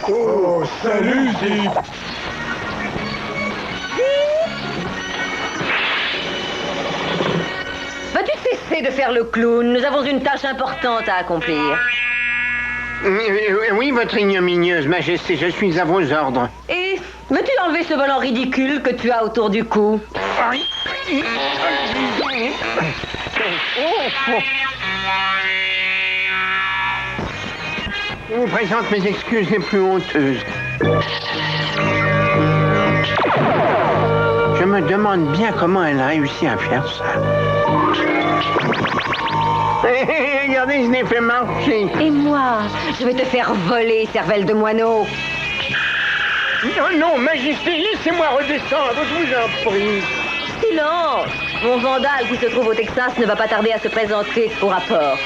Oh, salut, Zip. Vas-tu cesser de faire le clown? Nous avons une tâche importante à accomplir. Oui, votre ignominieuse majesté, je suis à vos ordres. Et veux-tu enlever ce volant ridicule que tu as autour du cou? Je vous présente mes excuses les plus honteuses. Je me demande bien comment elle a réussi à faire ça. Regardez, je l'ai fait marcher. Et moi, je vais te faire voler, cervelle de moineau. Non, non, majesté, laissez-moi redescendre, je vous en prie. Silence! Mon Vandal qui se trouve au Texas ne va pas tarder à se présenter au rapport.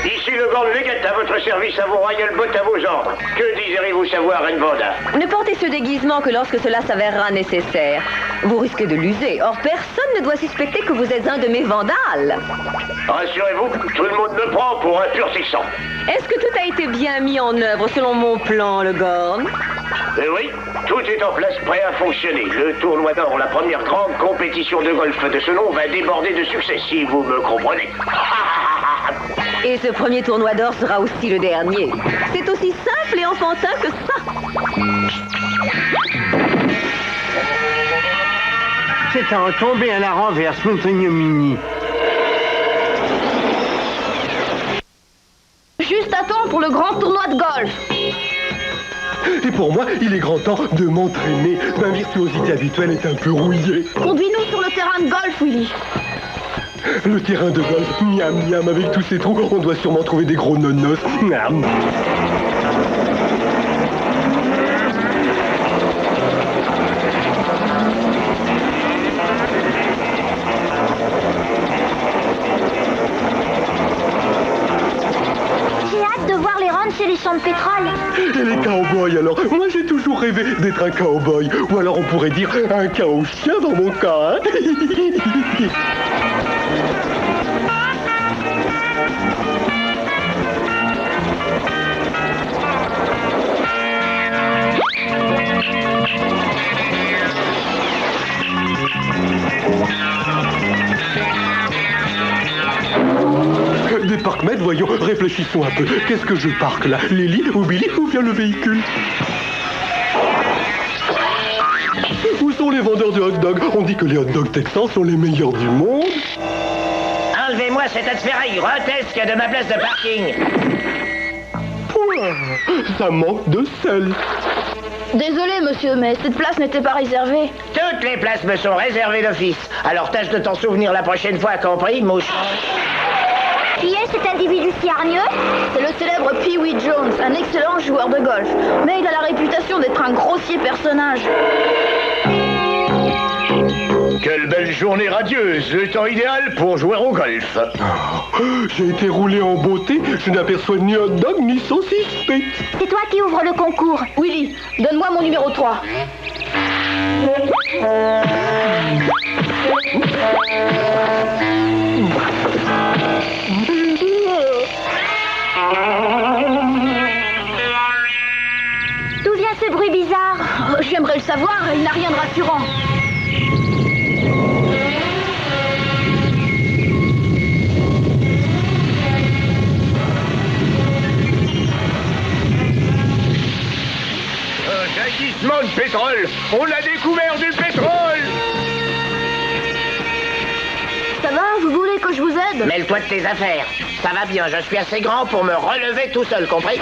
Ici le Grand Légat à votre service, à vos royales bottes, à vos ordres. Que désirez-vous savoir, Reine Vanda? Ne portez ce déguisement que lorsque cela s'avérera nécessaire. Vous risquez de l'user. Or, personne ne doit suspecter que vous êtes un de mes vandales. Rassurez-vous, tout le monde me prend pour un pur sang. Est-ce que tout a été bien mis en œuvre selon mon plan, le Gorn? Oui, tout est en place, prêt à fonctionner. Le tournoi d'or, la première grande compétition de golf de ce nom, va déborder de succès, si vous me comprenez. Et ce premier tournoi d'or sera aussi le dernier. C'est aussi simple et enfantin que ça. C'est à retomber à la renverse, notre ignominie. Juste à temps pour le grand tournoi de golf. Et pour moi, il est grand temps de m'entraîner. Ma virtuosité habituelle est un peu rouillée. Conduis-nous sur le terrain de golf, Willy. Le terrain de golf, miam miam, avec tous ces trous, on doit sûrement trouver des gros nonos. Miam. J'ai hâte de voir les runs chez les champs de pétrole. Et les cowboys alors? Moi j'ai toujours rêvé d'être un cowboy. Ou alors on pourrait dire un cow-chien dans mon cas, hein? Des parcs-mètres, voyons, réfléchissons un peu. Qu'est-ce que je parque là? Lily ou Billy ou bien le véhicule? Où sont les vendeurs de hot-dogs? On dit que les hot-dogs texans sont les meilleurs du monde. Enlevez-moi cette atféraille grotesque de ma place de parking. Ça manque de sel. Désolé, monsieur, mais cette place n'était pas réservée. Toutes les places me sont réservées d'office. Alors tâche de t'en souvenir la prochaine fois, compris, mouche? Qui est cet individu si hargneux? C'est le célèbre Pee Wee Jones, un excellent joueur de golf. Mais il a la réputation d'être un grossier personnage. Quelle belle journée radieuse, le temps idéal pour jouer au golf. J'ai été roulé en beauté, je n'aperçois ni hot-dog ni saucisse. C'est toi qui ouvres le concours. Willy, donne-moi mon numéro 3. D'où vient ce bruit bizarre? J'aimerais le savoir, il n'a rien de rassurant. Un jaillissement de pétrole. On a découvert du pétrole. Ça va? Vous voulez que je vous aide? Mêle-toi de tes affaires. Ça va bien, je suis assez grand pour me relever tout seul, compris?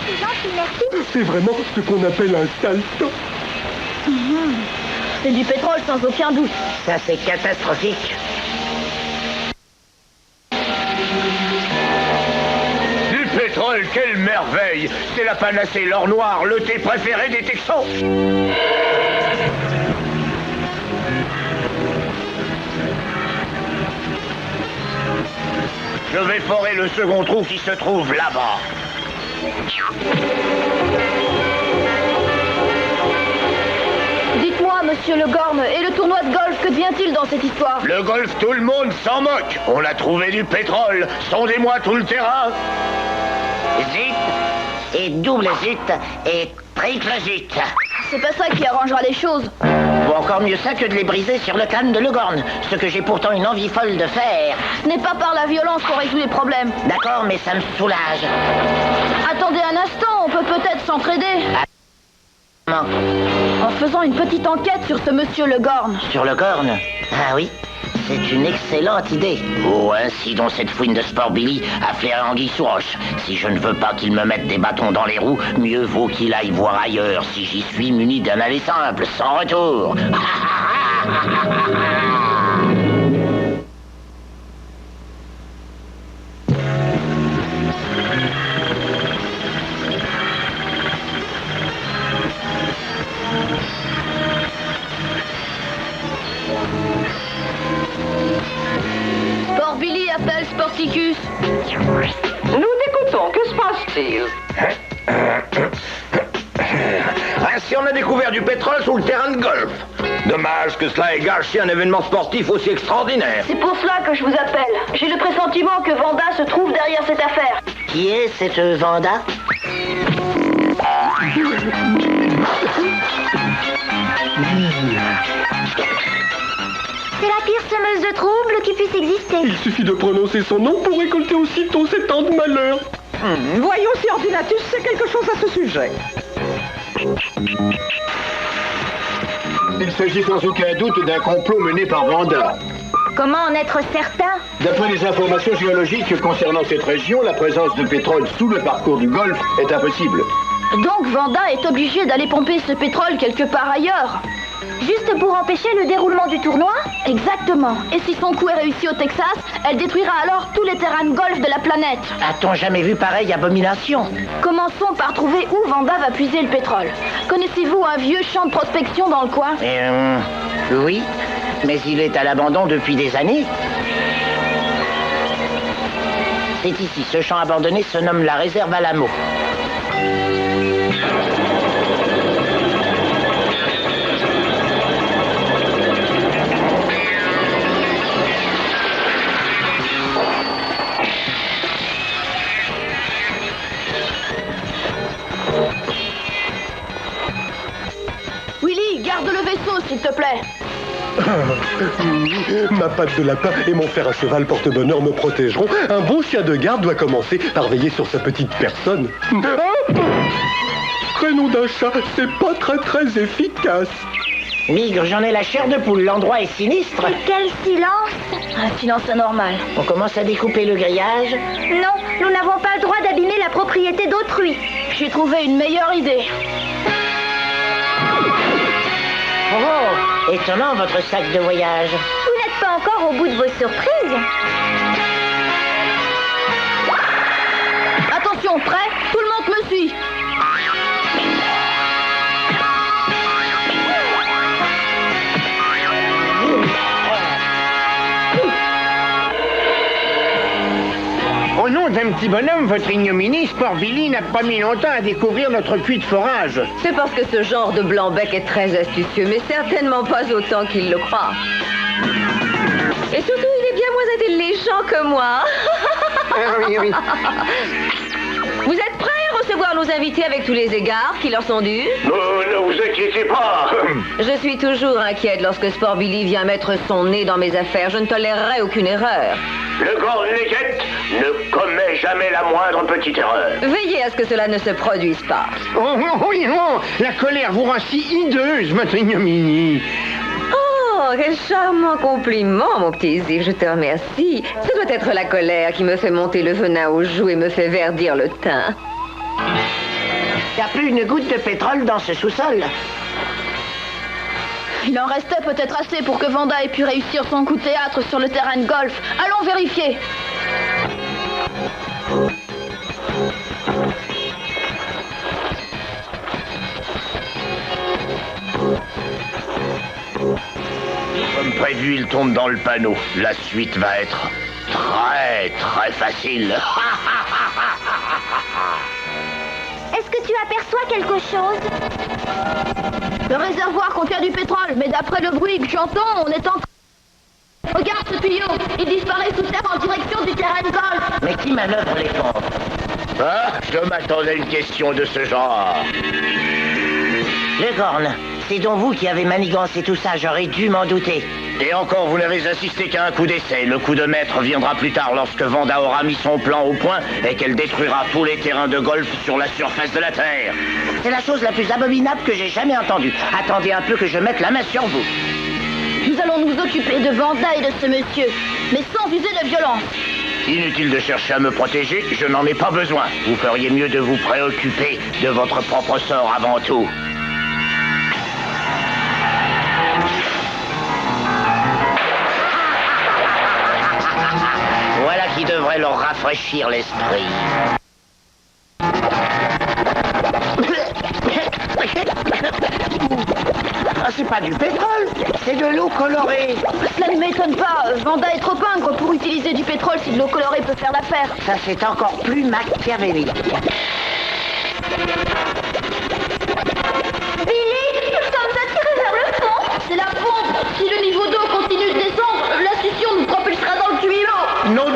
C'est gentil, merci. C'est vraiment ce qu'on appelle un salto. C'est du pétrole sans aucun doute. Ça, c'est catastrophique. Du pétrole, quelle merveille! C'est la panacée, l'or noir, le thé préféré des Texans. Je vais forer le second trou qui se trouve là-bas. Dites-moi, monsieur Le Gorne. Et le tournoi de golf, que devient-il dans cette histoire? Le golf, tout le monde s'en moque. On a trouvé du pétrole. Sondez-moi tout le terrain. Zut, et double zut, et triple zut. C'est pas ça qui arrangera les choses. Ou encore mieux ça que de les briser sur le crâne de Le Gorne, ce que j'ai pourtant une envie folle de faire. Ce n'est pas par la violence qu'on résout les problèmes. D'accord, mais ça me soulage. Attendez un instant, on peut peut-être s'entraider. Non. En faisant une petite enquête sur ce monsieur Le Gorne. Sur Le Gorne? Ah oui, c'est une excellente idée. Oh, ainsi donc cette fouine de Sport Billy a flairé anguille sous roche. Si je ne veux pas qu'il me mette des bâtons dans les roues, mieux vaut qu'il aille voir ailleurs si j'y suis muni d'un aller simple, sans retour. Sport Billy appelle Sporticus. Nous t'écoutons. Que se passe-t-il? Ainsi, on a découvert du pétrole sous le terrain de golf. Dommage que cela ait gâché un événement sportif aussi extraordinaire. C'est pour cela que je vous appelle. J'ai le pressentiment que Vanda se trouve derrière cette affaire. Qui est cette Vanda? C'est la pire semeuse de troubles qui puisse exister. Il suffit de prononcer son nom pour récolter aussitôt ces temps de malheur. Voyons si Ordinatus sait quelque chose à ce sujet. Il s'agit sans aucun doute d'un complot mené par Vanda. Comment en être certain? D'après les informations géologiques concernant cette région, la présence de pétrole sous le parcours du golfe est impossible. Donc Vanda est obligée d'aller pomper ce pétrole quelque part ailleurs. Juste pour empêcher le déroulement du tournoi? Exactement. Et si son coup est réussi au Texas, elle détruira alors tous les terrains de golf de la planète. A-t-on jamais vu pareille abomination? Commençons par trouver où Vanda va puiser le pétrole. Connaissez-vous un vieux champ de prospection dans le coin? Oui, mais il est à l'abandon depuis des années. C'est ici, ce champ abandonné se nomme la réserve Alamo. Willy, garde le vaisseau, s'il te plaît. Ma patte de lapin et mon fer à cheval porte-bonheur me protégeront. Un bon chien de garde doit commencer par veiller sur sa petite personne. Ah, prénom d'un chat, c'est pas très efficace. Migre, j'en ai la chair de poule, l'endroit est sinistre. Quel silence! Un silence anormal. On commence à découper le grillage. Non, nous n'avons pas le droit d'abîmer la propriété d'autrui. J'ai trouvé une meilleure idée. Oh, étonnant votre sac de voyage. Vous n'êtes pas encore au bout de vos surprises. Attention, prêt? Tout le monde me suit. Au nom d'un petit bonhomme, votre ignominie, Sport Billy n'a pas mis longtemps à découvrir notre puits de forage. C'est parce que ce genre de blanc-bec est très astucieux, mais certainement pas autant qu'il le croit. Et surtout, il est bien moins intelligent que moi. Ah oui, oui. Vous êtes prêts à recevoir nos invités avec tous les égards qui leur sont dus? Ne vous inquiétez pas. Je suis toujours inquiète lorsque Sport Billy vient mettre son nez dans mes affaires. Je ne tolérerai aucune erreur. Le Gorneket ne commet jamais la moindre petite erreur. Veillez à ce que cela ne se produise pas. Oh, oui, non, la colère vous rend si hideuse, votre ignominie. Oh, quel charmant compliment, mon petit Ziv, je te remercie. Ce doit être la colère qui me fait monter le venin aux joues et me fait verdir le teint. Y a plus une goutte de pétrole dans ce sous-sol. Il en restait peut-être assez pour que Vanda ait pu réussir son coup de théâtre sur le terrain de golf. Allons vérifier. Comme prévu, il tombe dans le panneau. La suite va être très facile. Est-ce que tu aperçois quelque chose? Le réservoir contient du pétrole, mais d'après le bruit que j'entends, on est en... Regarde ce tuyau, il disparaît sous terre en direction du terrain de golf. Mais qui manœuvre les pompes? Ah, je m'attendais à une question de ce genre. Le Gorn, c'est donc vous qui avez manigancé tout ça, j'aurais dû m'en douter. Et encore, vous n'avez assisté qu'à un coup d'essai. Le coup de maître viendra plus tard lorsque Vanda aura mis son plan au point et qu'elle détruira tous les terrains de golf sur la surface de la Terre. C'est la chose la plus abominable que j'ai jamais entendue. Attendez un peu que je mette la main sur vous. Nous allons nous occuper de Vanda et de ce monsieur, mais sans user de violence. Inutile de chercher à me protéger, je n'en ai pas besoin. Vous feriez mieux de vous préoccuper de votre propre sort avant tout. Voilà qui devrait leur rafraîchir l'esprit. Ah, c'est pas du pétrole, c'est de l'eau colorée. Cela ne m'étonne pas, Vanda est trop pingre pour utiliser du pétrole si de l'eau colorée peut faire l'affaire. Ça, c'est encore plus machiavélique. Billy, nous sommes attirés vers le fond. C'est la pompe. Si le niveau d'eau continue de descendre, la scission nous propulsera dans le tuyau. Non,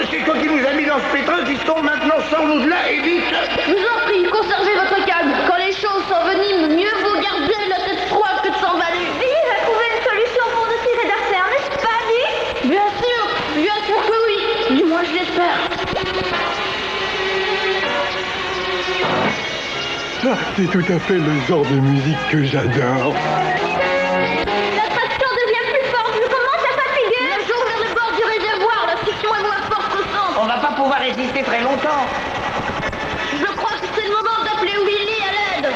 c'est toi qui nous as mis dans ce pétrole qui se tombe maintenant, sors-nous de là et vite. Je vous en prie, conservez votre calme. Quand les choses s'enveniment, mieux vaut garder la tête froide que de s'emballer. Billy va trouver une solution pour nous tirer d'affaire, n'est-ce pas, Billy? Bien sûr que oui. Du moins, je l'espère. Ah, c'est tout à fait le genre de musique que j'adore. L'attraction devient plus forte, je commence à fatiguer. Le jour vers le bord du réservoir, la friction est moins forte qu'au centre. On va pas pouvoir résister très longtemps. Je crois que c'est le moment d'appeler Willy à l'aide.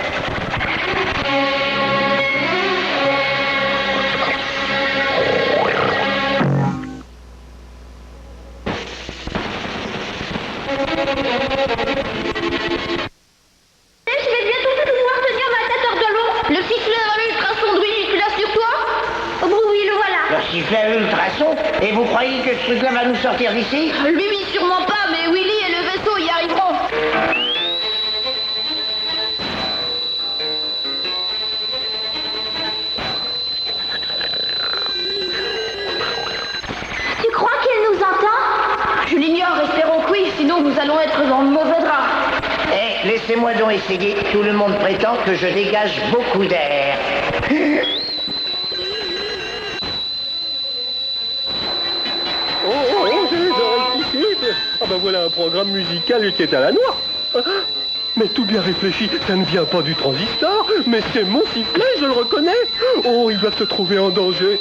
Je vais bientôt pouvoir tenir ma tête hors de l'eau. Le sifflet à ultrason de Willy, tu l'as sur toi? Oh oui, le voilà. Le sifflet à ultrasons. Et vous croyez que ce truc-là va nous sortir d'ici? Lui, sûrement pas, mais Willy et le vaisseau y arriveront. Tu crois qu'elle nous entend? Je l'ignore, espérons que oui, sinon nous allons être dans le mauvais drap. Eh, laissez-moi donc essayer. Tout le monde prétend que je dégage beaucoup d'air. Oh, j'ai les oreilles qui sifflent. Ah ben voilà un programme musical qui est à la noix. Mais tout bien réfléchi, ça ne vient pas du transistor, mais c'est mon sifflet, je le reconnais. Oh, il va se trouver en danger.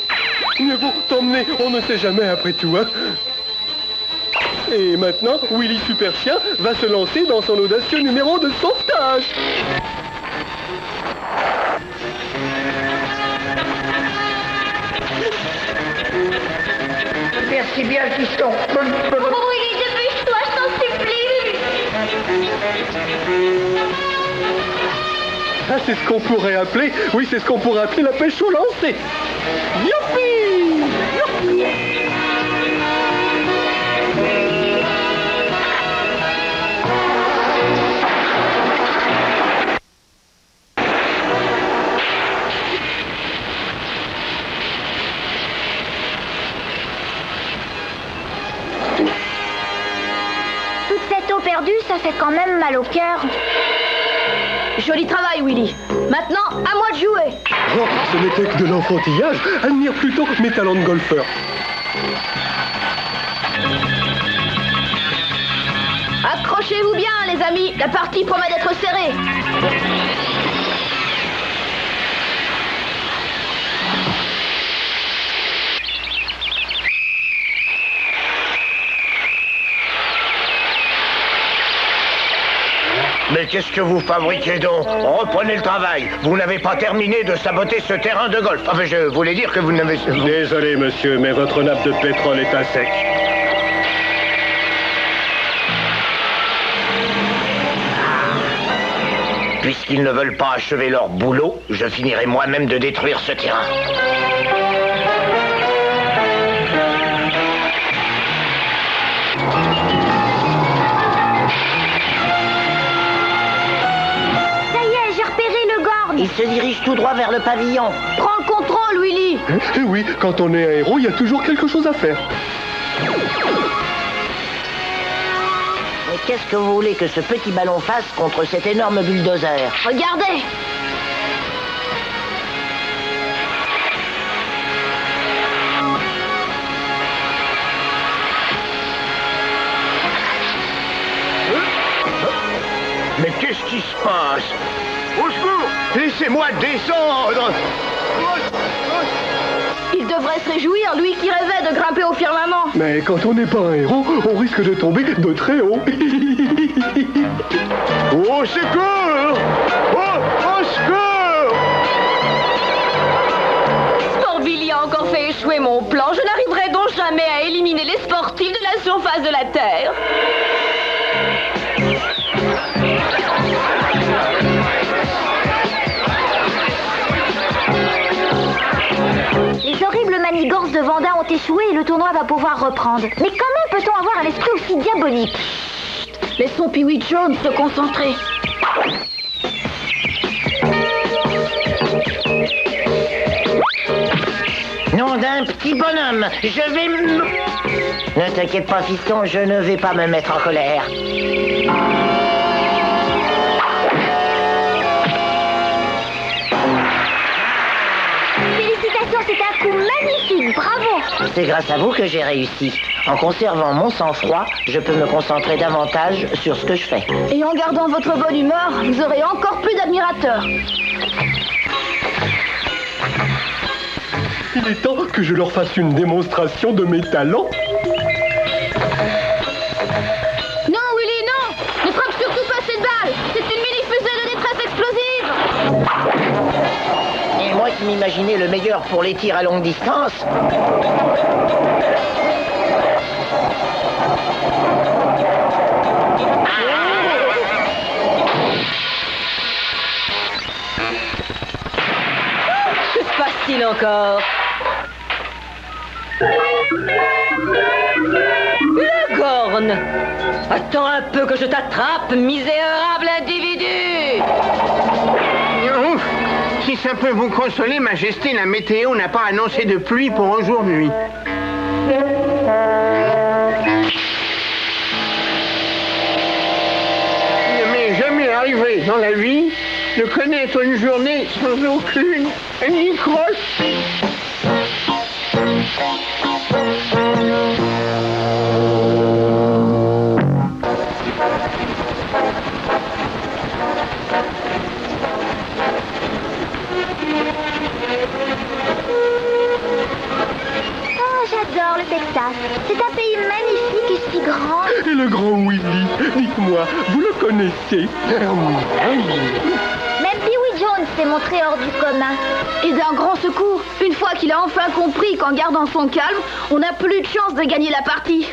Mais bon, t'emmener, on ne sait jamais après tout, hein. Et maintenant, Willy Super Chien va se lancer dans son audacieux numéro de sauvetage. Merci bien, fiston. Oh Willy, dépêche-toi, je t'en supplie. Ça, c'est ce qu'on pourrait appeler, oui, c'est ce qu'on pourrait appeler la pêche au lancer. Youpi! Youpi! Toute cette eau perdue, ça fait quand même mal au cœur. Joli travail, Willy. Maintenant, à moi de jouer. Oh, ce n'était que de l'enfantillage. Admire plutôt mes talents de golfeur. Accrochez-vous bien, les amis. La partie promet d'être serrée. Mais qu'est-ce que vous fabriquez donc? Reprenez le travail. Vous n'avez pas terminé de saboter ce terrain de golf. Enfin, je voulais dire que vous n'avez... Désolé, monsieur, mais votre nappe de pétrole est à sec. Puisqu'ils ne veulent pas achever leur boulot, je finirai moi-même de détruire ce terrain. se dirige tout droit vers le pavillon. Prends le contrôle, Willy. Eh oui, quand on est un héros, il y a toujours quelque chose à faire. Mais qu'est-ce que vous voulez que ce petit ballon fasse contre cet énorme bulldozer? Regardez. Mais qu'est-ce qui se passe? Au secours! Laissez-moi descendre! Il devrait se réjouir, lui qui rêvait de grimper au firmament. Mais quand on n'est pas un héros, on risque de tomber de très haut. Au secours! Au secours! Sportbilly a encore fait échouer mon plan. Je n'arriverai donc jamais à éliminer les sportifs de la surface de la Terre. Les horribles manigances de Vanda ont échoué et le tournoi va pouvoir reprendre. Mais comment peut-on avoir un esprit aussi diabolique? Laissons Pee-wee Jones se concentrer. Nom d'un petit bonhomme, je vais me... Ne t'inquiète pas, fiston, je ne vais pas me mettre en colère. Félicitations, c'est un coup magnifique, bravo! C'est grâce à vous que j'ai réussi. En conservant mon sang-froid, je peux me concentrer davantage sur ce que je fais. Et en gardant votre bonne humeur, vous aurez encore plus d'admirateurs. Il est temps que je leur fasse une démonstration de mes talents. Non, Willy, non! Ne frappe surtout pas cette balle! C'est une mini-fusée de détresse explosive! Et moi qui m'imaginais le meilleur pour les tirs à longue distance. Que se passe-t-il encore? Le corne! Attends un peu que je t'attrape, misérable individu! Ouf! Si ça peut vous consoler, Majesté, la météo n'a pas annoncé de pluie pour aujourd'hui. Il ne m'est jamais arrivé dans la vie de connaître une journée sans aucune ni croche. Oh, j'adore le Texas. C'est un pays magnifique et si grand. Et le grand Willy, dites-moi, vous le connaissez? Même Pee-wee Jones s'est montré hors du commun. Et d'un grand secours, une fois qu'il a enfin compris qu'en gardant son calme, on n'a plus de chance de gagner la partie.